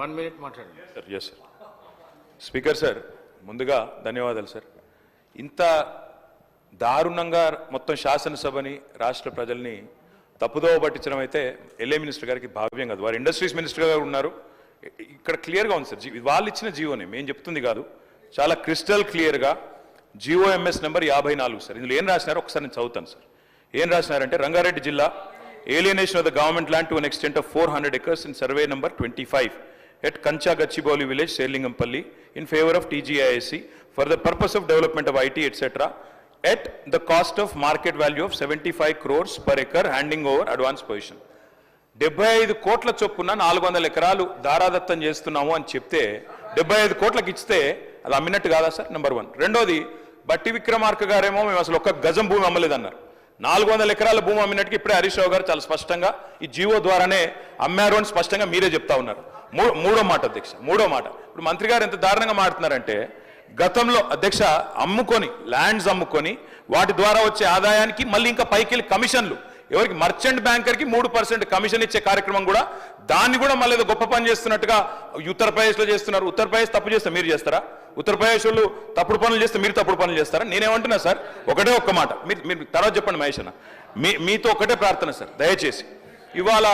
1 minute మాట్లాడండి sir. Yes sir. Speaker sir, ముందుగా ధన్యవాదాలు సార్. ఇంత దారుణంగా మొత్తం శాసనసభని రాష్ట్ర ప్రజల్ని తప్పుదోవ పట్టించడం అయితే ఎల్ఏ మినిస్టర్ గారికి భావ్యం కాదు. వారు ఇండస్ట్రీస్ మినిస్టర్ గారు ఉన్నారు. ఇక్కడ క్లియర్గా ఉంది సార్, వాళ్ళు ఇచ్చిన జీవోనే మేము చెప్తుంది కాదు, చాలా క్రిస్టల్ క్లియర్గా GOMS నెంబర్ 54 సార్. ఇందులో ఏం రాసినారో ఒకసారి నేను చదువుతాను సార్. ఏం రాసినారంటే, రంగారెడ్డి జిల్లా alienation of the government land to an extent of 400 acres in survey number 25 at Kancha Gachibowli village, Serlingampalli, in favor of TGISC for the purpose of development of IT, etc. at the cost of market value of 75 crores per acre, handing over advance position. 75 కోట్ల చొప్పున 400 ఎకరాలు దారాదత్తం చేస్తున్నాము అని చెప్తే 75 కోట్లకి ఇస్తే అది అమ్మినట్టు కాదా సార్? నెంబర్ 1. రెండోది, బట్టి విక్రమార్క గారేమో మేము అసలు ఒక్క గజం భూమి అమ్మలేదన్నారు. 400 ఎకరాల భూమి అమ్మినట్టుగా ఇప్పుడే హరీష్ రావు గారు చాలా స్పష్టంగా ఈ జీవో ద్వారానే అమ్మారు అని స్పష్టంగా మీరే చెప్తా ఉన్నారు. మూడో మాట అధ్యక్ష, మూడో మాట, ఇప్పుడు మంత్రి గారు ఎంత దారుణంగా మాట్లాడుతున్నారంటే, గతంలో అధ్యక్ష అమ్ముకొని ల్యాండ్స్ అమ్ముకొని వాటి ద్వారా వచ్చే ఆదాయానికి మళ్ళీ ఇంకా పైకి వెళ్ళి కమిషన్లు, ఎవరికి మర్చెంట్ బ్యాంకర్కి 3% కమిషన్ ఇచ్చే కార్యక్రమం కూడా, దాన్ని కూడా మళ్ళీ ఏదో గొప్ప పని చేస్తున్నట్టుగా ఉత్తరప్రదేశ్లో చేస్తున్నారు. ఉత్తరప్రదేశ్ తప్పు చేస్తే మీరు చేస్తారా? ఉత్తరప్రదేశ్ వాళ్ళు తప్పుడు పనులు చేస్తే మీరు తప్పుడు పనులు చేస్తారా? నేనేమంటున్నా సార్, ఒకటే ఒక్క మాట, మీరు తర్వాత చెప్పండి మహేష్ అన్న, మీతో ఒకటే ప్రార్థన సార్, దయచేసి ఇవాళ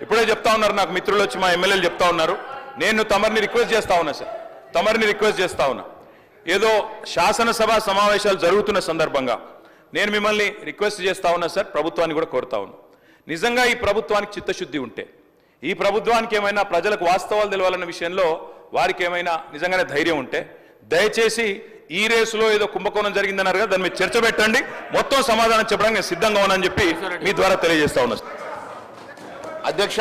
ఇప్పుడే చెప్తా ఉన్నారు నాకు మిత్రులు వచ్చి, మా ఎమ్మెల్యేలు చెప్తా ఉన్నారు, నేను తమరిని రిక్వెస్ట్ చేస్తా ఉన్నా సార్, తమరిని రిక్వెస్ట్ చేస్తా ఉన్నా, ఏదో శాసనసభ సమావేశాలు జరుగుతున్న సందర్భంగా నేను మిమ్మల్ని రిక్వెస్ట్ చేస్తా ఉన్నా సార్, ప్రభుత్వాన్ని కూడా కోరుతా ఉన్నా, నిజంగా ఈ ప్రభుత్వానికి చిత్తశుద్ధి ఉంటే, ఈ ప్రభుత్వానికి ఏమైనా ప్రజలకు వాస్తవాలు తెలవాలన్న విషయంలో వారికి ఏమైనా నిజంగానే ధైర్యం ఉంటే, దయచేసి ఈ రేసులో ఏదో కుంభకోణం జరిగిందన్నారు కదా, దాని మీద చర్చ పెట్టండి, మొత్తం సమాధానం చెప్పడానికి నేను సిద్ధంగా ఉన్నానని చెప్పి మీ ద్వారా తెలియజేస్తా ఉన్నా. అధ్యక్ష,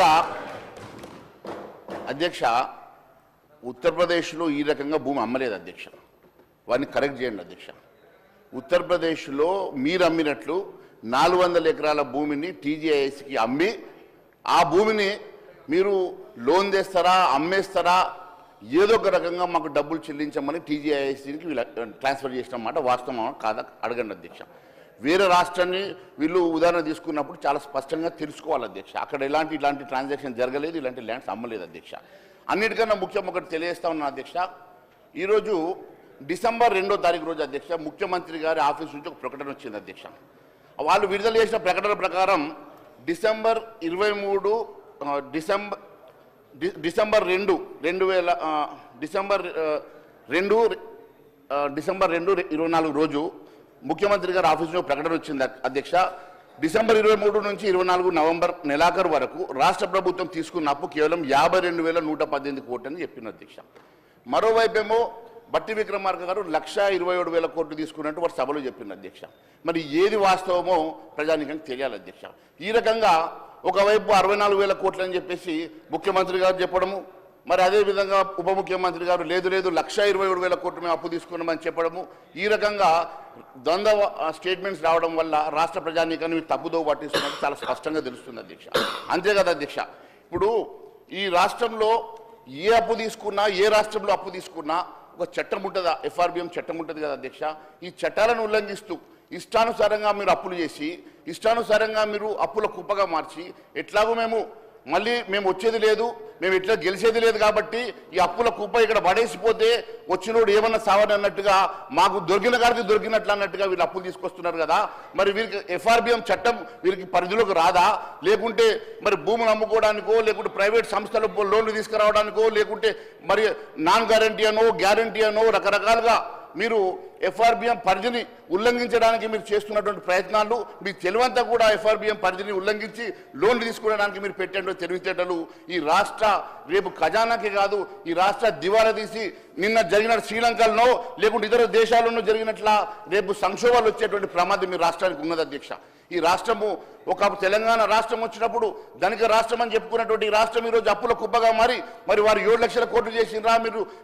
ఉత్తరప్రదేశ్లో ఈ రకంగా భూమి అమ్మలేదు అధ్యక్ష, వారిని కరెక్ట్ చేయండి అధ్యక్ష. ఉత్తరప్రదేశ్లో మీరు అమ్మినట్లు 400 ఎకరాల భూమిని TGISకి అమ్మి, ఆ భూమిని మీరు లోన్ తెస్తారా, అమ్మేస్తారా, ఏదో ఒక రకంగా మాకు డబ్బులు చెల్లించమని TGISకి ట్రాన్స్ఫర్ చేసిన మాట వాస్తవం కాదా అడగండి అధ్యక్ష. వేరే రాష్ట్రాన్ని వీళ్ళు ఉదాహరణ తీసుకున్నప్పుడు చాలా స్పష్టంగా తెలుసుకోవాలి అధ్యక్ష. అక్కడ ఇలాంటి ట్రాన్సాక్షన్ జరగలేదు, ఇలాంటి ల్యాండ్స్ అమ్మలేదు అధ్యక్ష. అన్నిటికన్నా ముఖ్యం ఒకటి తెలియజేస్తా ఉన్నా అధ్యక్ష, ఈరోజు డిసెంబర్ 2వ తారీఖు రోజు అధ్యక్ష ముఖ్యమంత్రి గారి ఆఫీస్ నుంచి ఒక ప్రకటన వచ్చింది అధ్యక్ష. వాళ్ళు విడుదల చేసిన ప్రకటన ప్రకారం డిసెంబర్ 2 2024 రోజు ముఖ్యమంత్రి గారి ఆఫీస్ నుంచి ప్రకటన వచ్చింది అధ్యక్ష. డిసెంబర్ 23 నుంచి 24 నవంబర్ నెలాఖరు వరకు రాష్ట్ర ప్రభుత్వం తీసుకున్న అప్పు కేవలం 52,118 కోట్లు అని చెప్పింది అధ్యక్ష. మరోవైపేమో బట్టి విక్రమార్క గారు 1,27,000 కోట్లు తీసుకున్నట్టు వారు సభలో చెప్పింది అధ్యక్ష. మరి ఏది వాస్తవమో ప్రజానికానికి తెలియాలి అధ్యక్ష. ఈ రకంగా ఒకవైపు 64,000 కోట్లు అని చెప్పేసి ముఖ్యమంత్రి గారు చెప్పడము, మరి అదేవిధంగా ఉప ముఖ్యమంత్రి గారు లేదు 1,27,000 కోట్లు మేము అప్పు తీసుకున్నామని చెప్పడము, ఈ రకంగా ద్వంద్వ స్టేట్మెంట్స్ రావడం వల్ల రాష్ట్ర ప్రజానీకాన్ని తప్పుదో పట్టిస్తున్నట్టు చాలా స్పష్టంగా తెలుస్తుంది అధ్యక్ష. అంతే కదా అధ్యక్ష, ఇప్పుడు ఈ రాష్ట్రంలో ఏ అప్పు తీసుకున్నా, ఏ రాష్ట్రంలో అప్పు తీసుకున్నా ఒక చట్టం ఉంటుందా, FRBM చట్టం ఉంటుంది కదా అధ్యక్ష. ఈ చట్టాలను ఉల్లంఘిస్తూ ఇష్టానుసారంగా మీరు అప్పులు చేసి, ఇష్టానుసారంగా మీరు అప్పుల కుప్పగా మార్చి, ఎట్లాగో మేము వచ్చేది లేదు, మేము ఇట్లా గెలిచేది లేదు కాబట్టి ఈ అప్పుల కుప్ప ఇక్కడ పడేసిపోతే వచ్చినోడు ఏమన్నా సావని అన్నట్టుగా, మాకు దొరికిన గారికి దొరికినట్లు అన్నట్టుగా వీళ్ళు అప్పులు తీసుకొస్తున్నారు కదా. మరి వీరికి FRBM చట్టం వీరికి పరిధిలోకి రాదా? లేకుంటే మరి భూములు అమ్ముకోవడానికో, లేకుంటే ప్రైవేట్ సంస్థలు లోన్లు తీసుకురావడానికో, లేకుంటే మరి నాన్ గ్యారంటీ అనో గ్యారంటీ అనో రకరకాలుగా మీరు FRBM పరిధిని ఉల్లంఘించడానికి మీరు చేస్తున్నటువంటి ప్రయత్నాలు, మీ తెలివంతా కూడా FRBM పరిధిని ఉల్లంఘించి లోన్లు తీసుకోవడానికి మీరు పెట్టే తెలివితేటలు ఈ రాష్ట్ర రేపు ఖజానాకి కాదు, ఈ రాష్ట్ర దివాలా తీసి నిన్న జరిగిన శ్రీలంకలో లేకుంటే ఇతర దేశాలను జరిగినట్ల రేపు సంక్షోభాలు వచ్చేటువంటి ప్రమాదం మీ రాష్ట్రానికి ఉన్నది అధ్యక్ష. ఈ రాష్ట్రము ఒక తెలంగాణ రాష్ట్రం వచ్చినప్పుడు ధనిక రాష్ట్రం అని చెప్పుకున్నటువంటి ఈ రాష్ట్రం ఈరోజు అప్పుల కుప్పగా మరి వారు 7 లక్షల కోట్లు చేసినరా,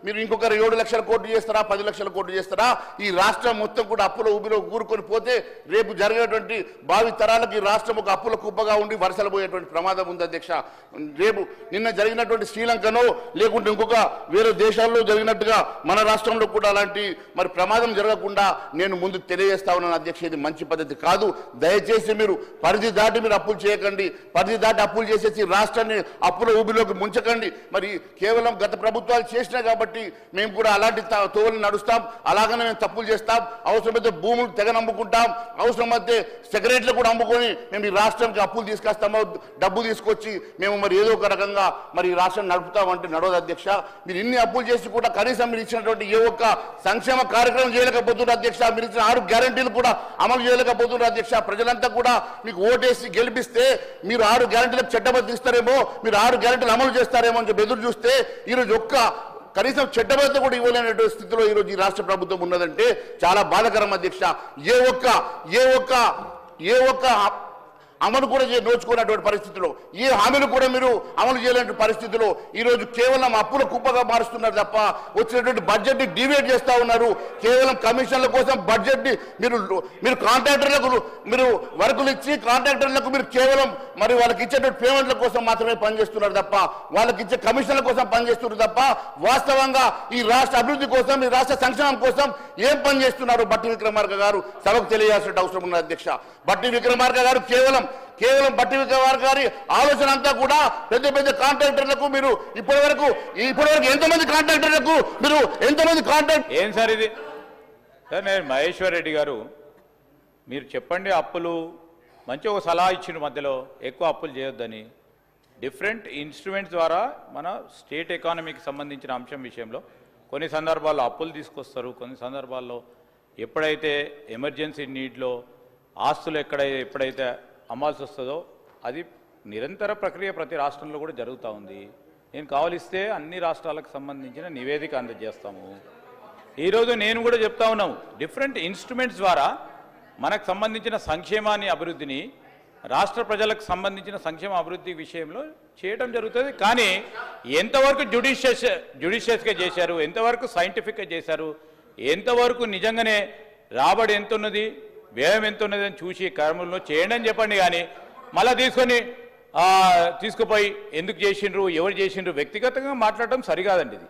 మీరు ఇంకొకరు 7 లక్షల కోట్లు చేస్తారా, 10 లక్షల కోట్లు చేస్తారా? ఈ ఈ రాష్ట్రం మొత్తం కూడా అప్పుల ఊబిలో కూరుకొని పోతే రేపు జరిగేటువంటి భావి తరాలకు ఈ రాష్ట్రం ఒక అప్పుల కుప్పగా ఉండి వరుసలు పోయేటువంటి ప్రమాదం ఉంది అధ్యక్ష. రేపు నిన్న జరిగినటువంటి శ్రీలంకనో లేకుంటే ఇంకొక వేరే దేశాల్లో జరిగినట్టుగా మన రాష్ట్రంలో కూడా అలాంటి మరి ప్రమాదం జరగకుండా నేను ముందు తెలియజేస్తా ఉన్నాను అధ్యక్ష. ఇది మంచి పద్ధతి కాదు. దయచేసి మీరు పరిధి దాటి మీరు అప్పులు చేయకండి. పరిధి దాటి అప్పులు చేసేసి రాష్ట్రాన్ని అప్పుల ఊబిలోకి ముంచకండి. మరి కేవలం గత ప్రభుత్వాలు చేసినాయి కాబట్టి మేము కూడా అలాంటి తోవలు నడుస్తాం, అలాగనే మేము తప్పులు చేస్తాం. అవసరమైతే భూములు తెగ నమ్ముకుంటాం, అవసరమైతే సెక్రటరీలు కూడా అమ్ముకొని మేము ఈ రాష్ట్రానికి అప్పులు తీసుకొస్తామో డబ్బు తీసుకొచ్చి మేము మరి ఏదో ఒక రకంగా మరి ఈ రాష్ట్రాన్ని నడుపుతామంటే నడవదు అధ్యక్ష. మీరు ఇన్ని అప్పులు చేసి కూడా కనీసం మీరు ఇచ్చినటువంటి ఏ ఒక్క సంక్షేమ కార్యక్రమం చేయలేకపోతున్నారు అధ్యక్ష. మీరు ఇచ్చిన 6 గ్యారంటీలు కూడా అమలు చేయలేకపోతున్నారు అధ్యక్ష. ప్రజలంతా కూడా మీకు ఓటేసి గెలిపిస్తే మీరు 6 గ్యారంటీలకు చట్టబద్ధ ఇస్తారేమో, మీరు 6 గ్యారంటీలు అమలు చేస్తారేమో అని చెప్పి ఎదురు చూస్తే ఈరోజు కనీసం చట్టబద్ధ కూడా ఇవ్వలేనటువంటి స్థితిలో ఈరోజు ఈ రాష్ట్ర ప్రభుత్వం ఉన్నదంటే చాలా బాధాకరం అధ్యక్ష. ఏ ఒక్క అమలు కూడా నోచుకున్నటువంటి పరిస్థితిలో, ఏ హామీలు కూడా మీరు అమలు చేయలేని పరిస్థితిలో ఈరోజు కేవలం అప్పుల కుప్పగా మారుస్తున్నారు తప్ప వచ్చినటువంటి బడ్జెట్ ని డివైడ్ చేస్తా ఉన్నారు. కేవలం కమిషన్ల కోసం బడ్జెట్ ని మీరు కాంట్రాక్టర్లకు మీరు వర్కులు ఇచ్చి కాంట్రాక్టర్లకు మీరు కేవలం మరి వాళ్ళకి ఇచ్చేటువంటి పేమెంట్ల కోసం మాత్రమే పనిచేస్తున్నారు తప్ప, వాళ్ళకి ఇచ్చే కమిషన్ల కోసం పనిచేస్తున్నారు తప్ప వాస్తవంగా ఈ రాష్ట్ర అభివృద్ధి కోసం, ఈ రాష్ట్ర సంక్షేమం కోసం ఏం పనిచేస్తున్నారు బట్టి విక్రమార్క గారు సభకు తెలియాల్సిన అవసరం ఉన్నది అధ్యక్ష. బట్టి విక్రమార్క గారు కేవలం బట్టి విక్రమార్క గారి ఆలోచన అంతా కూడా పెద్ద కాంట్రాక్టర్లకు మీరు ఇప్పటివరకు ఎంతమంది కాంట్రాక్టర్లకు మీరు ఎంతమంది కాంట్రాక్ట్ ఏం సార్ ఇది సార్? నేను మహేశ్వర్ రెడ్డి గారు మీరు చెప్పండి, అప్పులు మంచి ఒక సలహా ఇచ్చిన మధ్యలో ఎక్కువ అప్పులు చేయొద్దని. డిఫరెంట్ ఇన్స్ట్రుమెంట్స్ ద్వారా మన స్టేట్ ఎకానమీకి సంబంధించిన అంశం విషయంలో కొన్ని సందర్భాల్లో అప్పులు తీసుకొస్తారు, కొన్ని సందర్భాల్లో ఎప్పుడైతే ఎమర్జెన్సీ నీడ్లో ఆస్తులు ఎప్పుడైతే అమ్మాల్సి వస్తుందో అది నిరంతర ప్రక్రియ ప్రతి రాష్ట్రంలో కూడా జరుగుతూ ఉంది. నేను కావలిస్తే అన్ని రాష్ట్రాలకు సంబంధించిన నివేదిక అందజేస్తాము. ఈరోజు నేను కూడా చెప్తా ఉన్నాము, డిఫరెంట్ ఇన్స్ట్రుమెంట్స్ ద్వారా మనకు సంబంధించిన సంక్షేమాన్ని అభివృద్ధిని రాష్ట్ర ప్రజలకు సంబంధించిన సంక్షేమ అభివృద్ధి విషయంలో చేయడం జరుగుతుంది. కానీ ఎంతవరకు జ్యుడిషియస్గా చేశారు, ఎంతవరకు సైంటిఫిక్గా చేశారు, ఎంతవరకు నిజంగానే రాబడి ఎంత ఉన్నది, వ్యయం ఎంత ఉన్నది అని చూసి కర్మల్లో చేయండి అని చెప్పండి. కానీ మళ్ళీ తీసుకుపోయి ఎందుకు చేసిండ్రు, ఎవరు చేసిండ్రు వ్యక్తిగతంగా మాట్లాడటం సరికాదండి. ఇది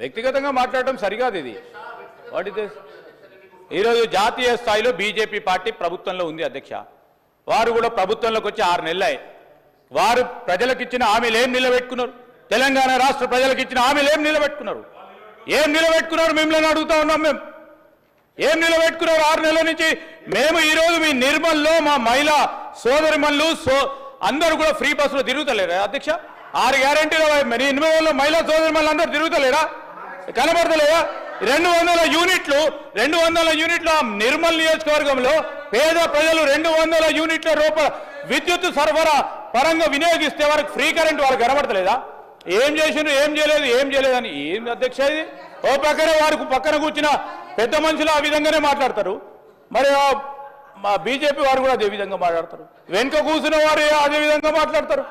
వ్యక్తిగతంగా మాట్లాడటం సరికాదు. ఇది వాట్ ఇస్ ఈరోజు జాతీయ స్థాయిలో బీజేపీ పార్టీ ప్రభుత్వంలో ఉంది అధ్యక్ష. వారు కూడా ప్రభుత్వంలోకి వచ్చి 6 నెలలే. వారు ప్రజలకు ఇచ్చిన హామీలు ఏం నిలబెట్టుకున్నారు? తెలంగాణ రాష్ట్ర ప్రజలకు ఇచ్చిన హామీలు ఏం నిలబెట్టుకున్నారు? మిమ్మల్ని అడుగుతా ఉన్నాం. మేము ఏం నిలబెట్టుకున్నారు 6 నెలల నుంచి? మేము ఈరోజు మీ నిర్మల్లో మా మహిళా సోదరిమణులు అందరూ కూడా ఫ్రీ బస్సులో తిరుగుతలేరా అధ్యక్ష? 6 గ్యారెంటీలో నిర్మల్లో మహిళా సోదరిమణులు అందరూ తిరుగుతలేరా? కనబడతలేదా? 200 యూనిట్లు నిర్మల్ నియోజకవర్గంలో పేద ప్రజలు 200 యూనిట్ల రూపాయల విద్యుత్ సరఫరా పరంగా వినియోగిస్తే వారికి ఫ్రీ కరెంట్ వాళ్ళకి కనబడతలేదా? ఏం చేసిండ్రు, ఏం చేయలేదని ఏం అధ్యక్ష ఇది? ఓ పక్కనే వారికి పక్కన కూర్చున్న పెద్ద మనుషులు ఆ విధంగానే మాట్లాడతారు. మరి మా బీజేపీ వారు కూడా అదే విధంగా మాట్లాడతారు. వెనుక కూర్చున్న వారు అదే విధంగా మాట్లాడతారు.